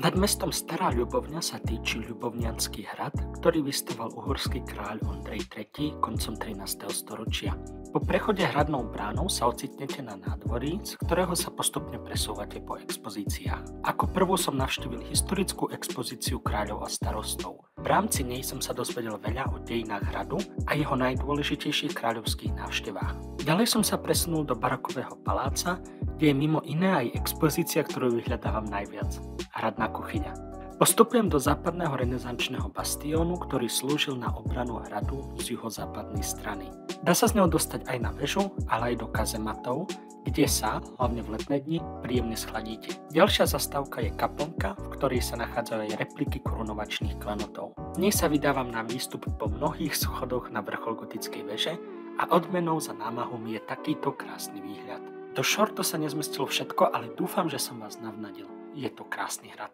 Nad mestom Stará Ľubovňa sa týči Ľubovňanský hrad, ktorý vystaval uhorský kráľ Ondrej III. Koncom 13. storočia. Po prechode hradnou bránou sa ocitnete na nádvorí, z ktorého sa postupne presúvate po expozíciách. Ako prvú som navštívil historickú expozíciu kráľov a starostov. V rámci nej som sa dozvedel veľa o dejinách hradu a jeho najdôležitejších kráľovských návštevách. Ďalej som sa presunul do barokového paláca, kde je mimo iné aj expozícia, ktorú vyhľadávam najviac. Hradná kuchyňa. Postupujem do západného renesančného bastiónu, ktorý slúžil na obranu hradu z juhozápadnej strany. Dá sa z neho dostať aj na väžu, ale aj do kazematov, kde sa, hlavne v letné dni, príjemne schladíte. Ďalšia zastávka je kaplnka, v ktorej sa nachádzajú aj repliky korunovačných klenotov. V nej sa vydávam na výstup po mnohých schodoch na vrchol gotickej veže a odmenou za námahu mi je takýto krásny výhľad. Do šortu sa nezmestilo všetko, ale dúfam, že som vás navnadil. Je to krásny hrad.